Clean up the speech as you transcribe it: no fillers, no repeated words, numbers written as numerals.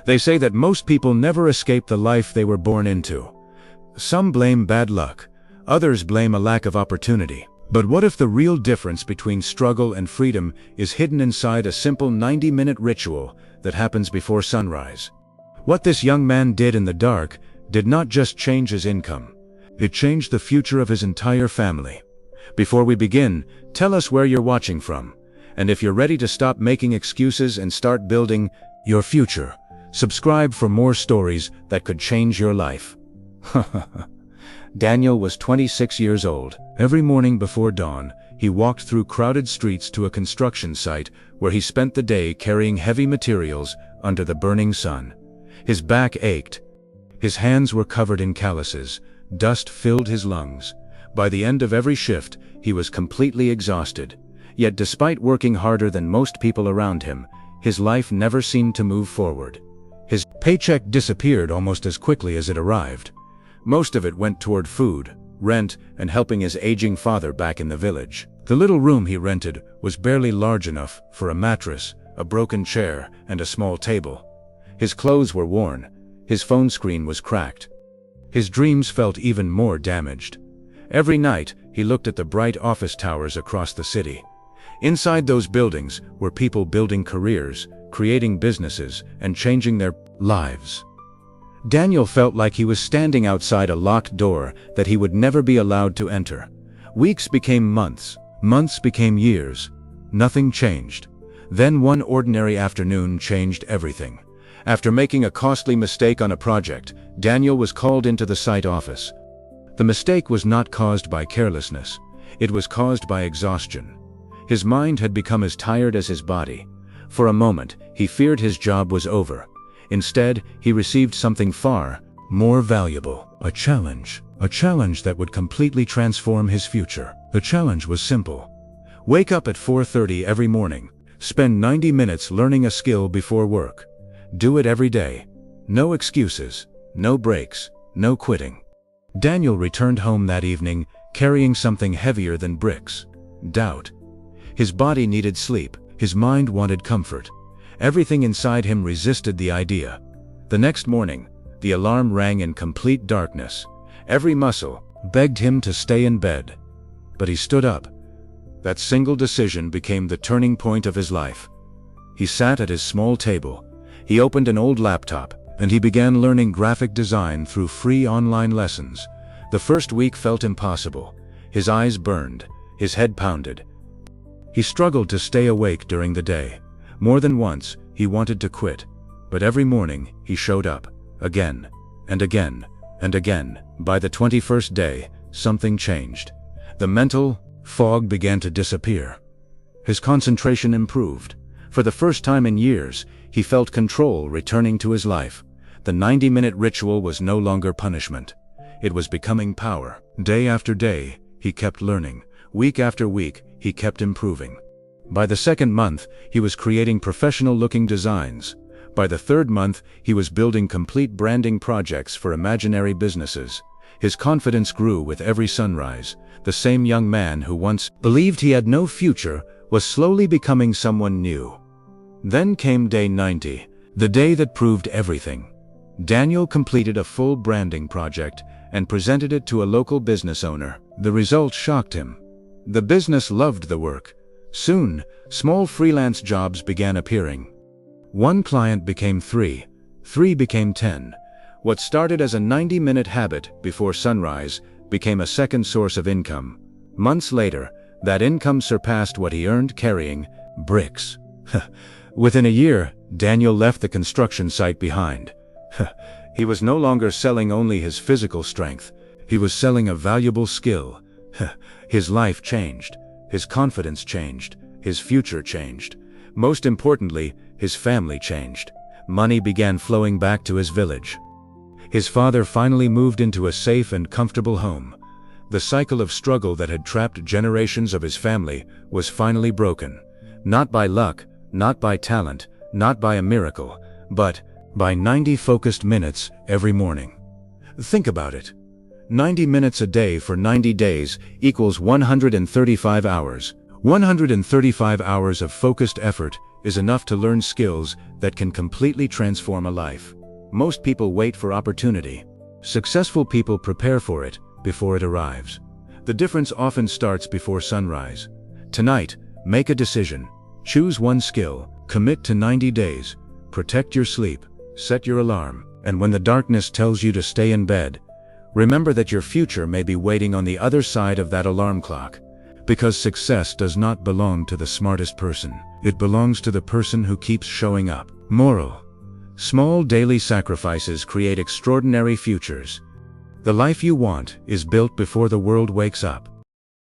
They say that most people never escape the life they were born into. Some blame bad luck, others blame a lack of opportunity. But what if the real difference between struggle and freedom is hidden inside a simple 90-minute ritual that happens before sunrise? What this young man did in the dark did not just change his income. It changed the future of his entire family. Before we begin, tell us where you're watching from. And if you're ready to stop making excuses and start building your future, subscribe for more stories that could change your life. Daniel was 26 years old. Every morning before dawn, he walked through crowded streets to a construction site where he spent the day carrying heavy materials under the burning sun. His back ached. His hands were covered in calluses. Dust filled his lungs. By the end of every shift, he was completely exhausted. Yet despite working harder than most people around him, his life never seemed to move forward. His paycheck disappeared almost as quickly as it arrived. Most of it went toward food, rent, and helping his aging father back in the village. The little room he rented was barely large enough for a mattress, a broken chair, and a small table. His clothes were worn. His phone screen was cracked. His dreams felt even more damaged. Every night, he looked at the bright office towers across the city. Inside those buildings were people building careers, creating businesses, and changing their lives. Daniel felt like he was standing outside a locked door that he would never be allowed to enter. Weeks became months. Months became years. Nothing changed. Then one ordinary afternoon changed everything. After making a costly mistake on a project, Daniel was called into the site office. The mistake was not caused by carelessness. It was caused by exhaustion. His mind had become as tired as his body. For a moment, he feared his job was over. Instead, he received something far more valuable. A challenge that would completely transform his future. The challenge was simple. Wake up at 4:30 every morning. Spend 90 minutes learning a skill before work. Do it every day. No excuses, no breaks, no quitting. Daniel returned home that evening, carrying something heavier than bricks: doubt. His body needed sleep. His mind wanted comfort. Everything inside him resisted the idea. The next morning, the alarm rang in complete darkness. Every muscle begged him to stay in bed. But he stood up. That single decision became the turning point of his life. He sat at his small table. He opened an old laptop, and he began learning graphic design through free online lessons. The first week felt impossible. His eyes burned. His head pounded. He struggled to stay awake during the day. More than once, he wanted to quit. But every morning, he showed up. Again, and again, and again. By the 21st day, something changed. The mental fog began to disappear. His concentration improved. For the first time in years, he felt control returning to his life. The 90-minute ritual was no longer punishment. It was becoming power. Day after day, he kept learning. Week after week, he kept improving. By the second month, he was creating professional-looking designs. By the third month, he was building complete branding projects for imaginary businesses. His confidence grew with every sunrise. The same young man who once believed he had no future was slowly becoming someone new. Then came day 90, the day that proved everything. Daniel completed a full branding project and presented it to a local business owner. The results shocked him. The business loved the work. Soon, small freelance jobs began appearing. One client became 3. 3 became 10. What started as a 90-minute habit before sunrise became a second source of income. Months later, that income surpassed what he earned carrying bricks. Within a year, Daniel left the construction site behind. He was no longer selling only his physical strength. He was selling a valuable skill. His life changed. His confidence changed. His future changed. Most importantly, his family changed. Money began flowing back to his village. His father finally moved into a safe and comfortable home. The cycle of struggle that had trapped generations of his family was finally broken. Not by luck, not by talent, not by a miracle, but by 90 focused minutes every morning. Think about it. 90 minutes a day for 90 days equals 135 hours. 135 hours of focused effort is enough to learn skills that can completely transform a life. Most people wait for opportunity. Successful people prepare for it before it arrives. The difference often starts before sunrise. Tonight, make a decision. Choose one skill, commit to 90 days, protect your sleep, set your alarm, and when the darkness tells you to stay in bed, remember that your future may be waiting on the other side of that alarm clock. Because success does not belong to the smartest person. It belongs to the person who keeps showing up. Moral: small daily sacrifices create extraordinary futures. The life you want is built before the world wakes up.